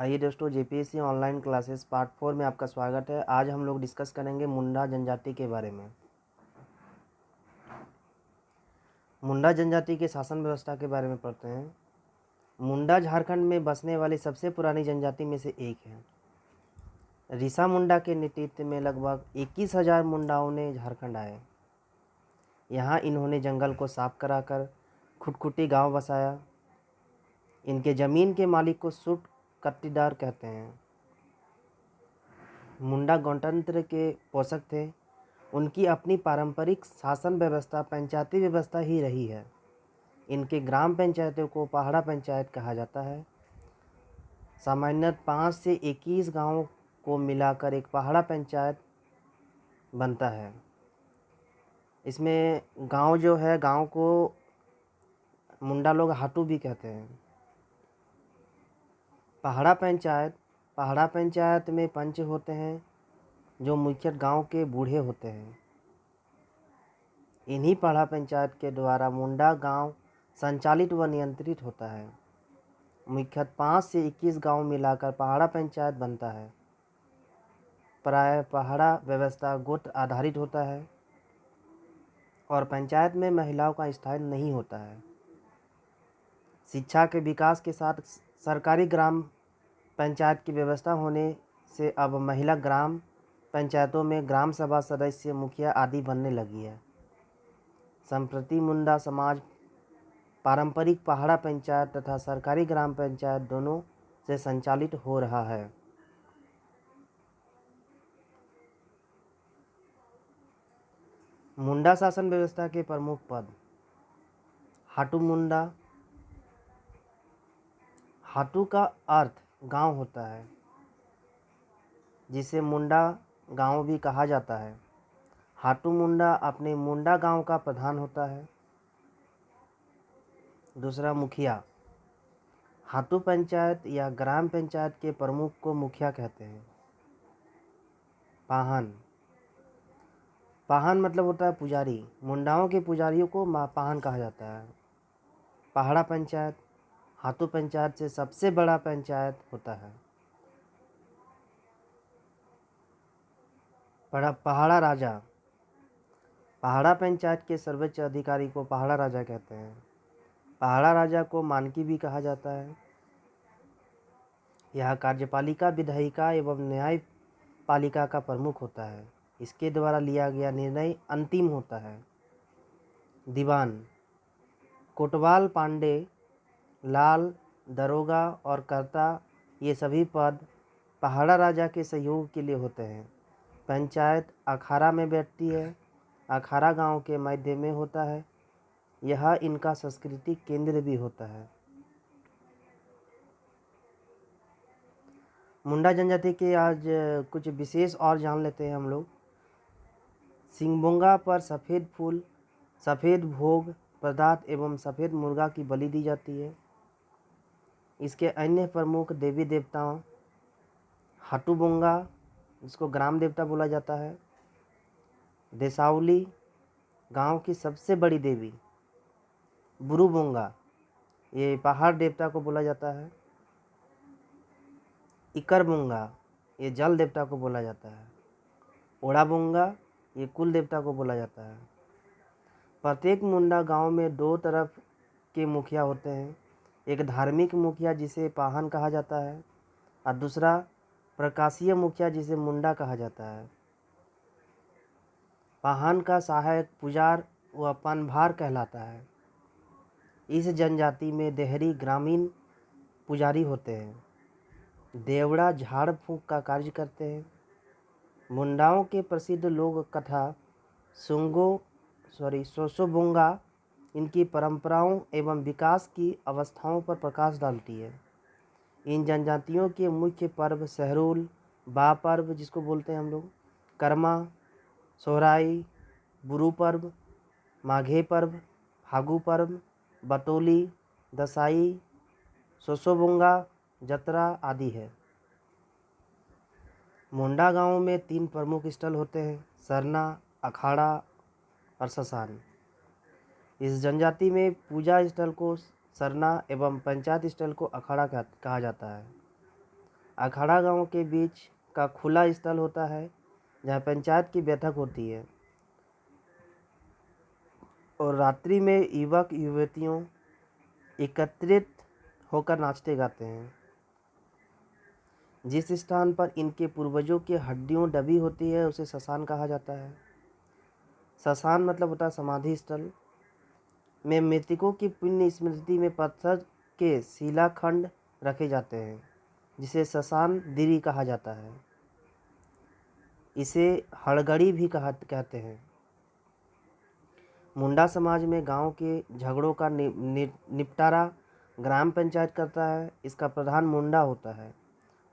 आइए दोस्तों, JPSC online classes part 4 में आपका स्वागत है। आज हम लोग डिस्कस करेंगे मुंडा जनजाति के बारे में। मुंडा जनजाति के शासन व्यवस्था के बारे में पढ़ते हैं। मुंडा झारखंड में बसने वाली सबसे पुरानी जनजाति में से एक है। ऋषा मुंडा के नेतृत्व में लगभग 21,000 मुंडाओं ने झारखंड आए। यहाँ इन्होंने जंगल को साफ कराकर खुटखुटी गांव बसाया। इनके ज़मीन के मालिक को सुट कत्तीदार कहते हैं। मुंडा गणतंत्र के पोषक थे। उनकी अपनी पारंपरिक शासन व्यवस्था पंचायती व्यवस्था ही रही है। इनके ग्राम पंचायतों को पहाड़ा पंचायत कहा जाता है। सामान्यतः 5 से 21 गांवों को मिलाकर एक पहाड़ा पंचायत बनता है। इसमें गांव जो है, गांव को मुंडा लोग हाटू भी कहते हैं। पहाड़ा पंचायत में पंच होते हैं जो मुख्यतः गांव के बूढ़े होते हैं। इन्हीं पहाड़ा पंचायत के द्वारा मुंडा गांव संचालित व नियंत्रित होता है। मुख्यतः 5 से 21 गांव मिलाकर पहाड़ा पंचायत बनता है। प्रायः पहाड़ा व्यवस्था गोत्र आधारित होता है और पंचायत में महिलाओं का स्थान नहीं होता है। शिक्षा के विकास के साथ सरकारी ग्राम पंचायत की व्यवस्था होने से अब महिला ग्राम पंचायतों में ग्राम सभा सदस्य, मुखिया आदि बनने लगी है। संप्रति मुंडा समाज पारंपरिक पहाड़ा पंचायत तथा सरकारी ग्राम पंचायत दोनों से संचालित हो रहा है। मुंडा शासन व्यवस्था के प्रमुख पद। हाटू मुंडा। हाटू का अर्थ गांव होता है, जिसे मुंडा गांव भी कहा जाता है। हाटू मुंडा अपने मुंडा गांव का प्रधान होता है। दूसरा, मुखिया। हाटू पंचायत या ग्राम पंचायत के प्रमुख को मुखिया कहते हैं। पाहन। पाहन मतलब होता है पुजारी। मुंडाओं के पुजारियों को पाहन कहा जाता है। पहाड़ा पंचायत हाटू पंचायत से सबसे बड़ा पंचायत होता है। पहाड़ा राजा। पहाड़ा पंचायत के सर्वोच्च अधिकारी को पहाड़ा राजा कहते हैं। पहाड़ा राजा को मानकी भी कहा जाता है। यह कार्यपालिका, विधायिका एवं न्यायपालिका का प्रमुख होता है। इसके द्वारा लिया गया निर्णय अंतिम होता है। दीवान। कोतवाल, पांडे, लाल, दरोगा और कर्ता, ये सभी पद पहाड़ा राजा के सहयोग के लिए होते हैं। पंचायत अखाड़ा में बैठती है। अखाड़ा गांव के मध्य में होता है। यह इनका सांस्कृतिक केंद्र भी होता है। मुंडा जनजाति के आज कुछ विशेष और जान लेते हैं हम लोग। सिंगबोंगा पर सफ़ेद फूल, सफ़ेद भोग पदार्थ एवं सफ़ेद मुर्गा की बलि दी जाती है। इसके अन्य प्रमुख देवी देवताओं, हाटू बोंगा, जिसको ग्राम देवता बोला जाता है। देसावली, गांव की सबसे बड़ी देवी। बुरु बोंगा, ये पहाड़ देवता को बोला जाता है। इकर बोंगा, ये जल देवता को बोला जाता है। ओड़ा बोंगा, ये कुल देवता को बोला जाता है। प्रत्येक मुंडा गांव में 2 तरफ के मुखिया होते हैं। एक धार्मिक मुखिया जिसे पाहन कहा जाता है और दूसरा प्रकाशीय मुखिया जिसे मुंडा कहा जाता है। पाहन का सहायक पुजार व पनभार कहलाता है। इस जनजाति में देहरी ग्रामीण पुजारी होते हैं। देवड़ा झाड़ फूंक का कार्य करते हैं। मुंडाओं के प्रसिद्ध लोक कथा सोसोबोंगा इनकी परंपराओं एवं विकास की अवस्थाओं पर प्रकाश डालती है। इन जनजातियों के मुख्य पर्व सहरूल, बा पर्व जिसको बोलते हैं हम लोग, कर्मा, सोहराई, बुरु पर्व, माघे पर्व, फागु पर्व, बटोली, दसाई, सोसोबोंगा, जतरा आदि है। मुंडा गांव में 3 प्रमुख स्थल होते हैं: सरना, अखाड़ा और शसान। इस जनजाति में पूजा स्थल को सरना एवं पंचायत स्थल को अखाड़ा कहा जाता है। अखाड़ा गांव के बीच का खुला स्थल होता है जहां पंचायत की बैठक होती है और रात्रि में युवक युवतियों एकत्रित होकर नाचते गाते हैं। जिस स्थान पर इनके पूर्वजों की हड्डियों दबी होती है उसे श्मशान कहा जाता है। श्मशान मतलब होता है समाधि स्थल में मृतकों की पुण्य स्मृति में पत्थर के शिलाखंड रखे जाते हैं जिसे श्मशान दिरी कहा जाता है। इसे हड़गड़ी भी कहते हैं। मुंडा समाज में गांव के झगड़ों का निपटारा ग्राम पंचायत करता है। इसका प्रधान मुंडा होता है।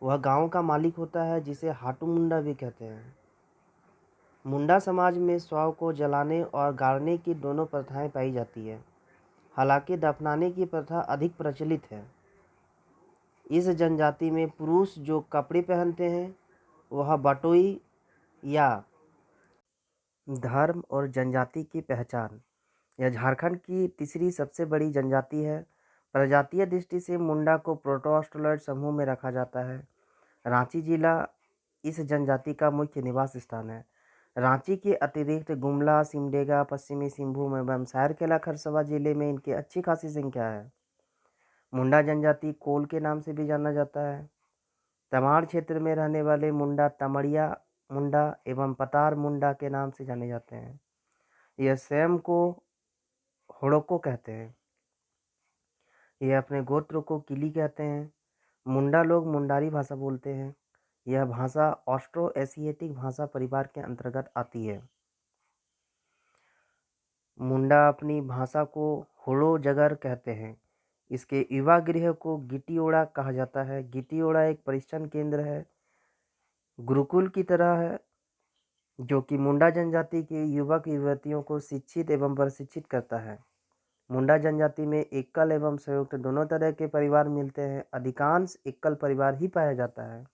वह गांव का मालिक होता है जिसे हाटू मुंडा भी कहते हैं। मुंडा समाज में शव को जलाने और गाड़ने की दोनों प्रथाएं पाई जाती है। हालांकि दफनाने की प्रथा अधिक प्रचलित है। इस जनजाति में पुरुष जो कपड़े पहनते हैं वह बटोई या धर्म और जनजाति की पहचान। यह झारखंड की तीसरी सबसे बड़ी जनजाति है। प्रजातीय दृष्टि से मुंडा को प्रोटोस्टोलॉइड समूह में रखा जाता है। रांची जिला इस जनजाति का मुख्य निवास स्थान है। रांची के अतिरिक्त गुमला, सिमडेगा, पश्चिमी सिंहभूम एवं सरायकेला खरसावां जिले में इनकी अच्छी खासी संख्या है। मुंडा जनजाति कोल के नाम से भी जाना जाता है। तमाड़ क्षेत्र में रहने वाले मुंडा तमड़िया मुंडा एवं पतार मुंडा के नाम से जाने जाते हैं। यह स्वयं को होड़को कहते हैं। यह अपने गोत्र को किली कहते हैं। मुंडा लोग मुंडारी भाषा बोलते हैं। यह भाषा ऑस्ट्रो एशियाटिक भाषा परिवार के अंतर्गत आती है। मुंडा अपनी भाषा को होड़ो जगर कहते हैं। इसके युवा गृह को गिटियोड़ा कहा जाता है। गिटियोड़ा एक प्रशिक्षण केंद्र है, गुरुकुल की तरह है, जो कि मुंडा जनजाति के युवक युवतियों को शिक्षित एवं प्रशिक्षित करता है। मुंडा जनजाति में एकल एवं संयुक्त दोनों तरह के परिवार मिलते हैं। अधिकांश एकल परिवार ही पाया जाता है।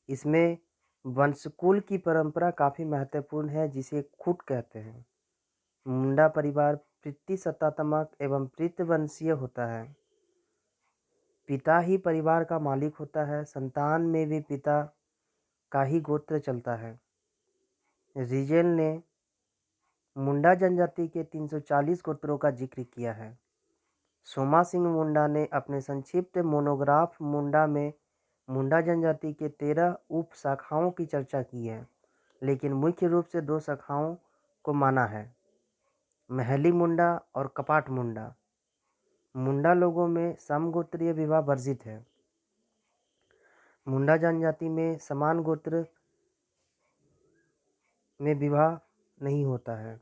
इसमें वंशकुल की परंपरा काफ़ी महत्वपूर्ण है जिसे खूट कहते हैं। मुंडा परिवार पितृसत्तात्मक एवं पितृवंशीय होता है। पिता ही परिवार का मालिक होता है। संतान में भी पिता का ही गोत्र चलता है। रीजेल ने मुंडा जनजाति के 340 गोत्रों का जिक्र किया है। सोमा सिंह मुंडा ने अपने संक्षिप्त मोनोग्राफ मुंडा में मुंडा जनजाति के 13 उप शाखाओं की चर्चा की है, लेकिन मुख्य रूप से 2 शाखाओं को माना है, महली मुंडा और कपाट मुंडा। मुंडा लोगों में समगोत्रीय विवाह वर्जित है। मुंडा जनजाति में समान गोत्र में विवाह नहीं होता है।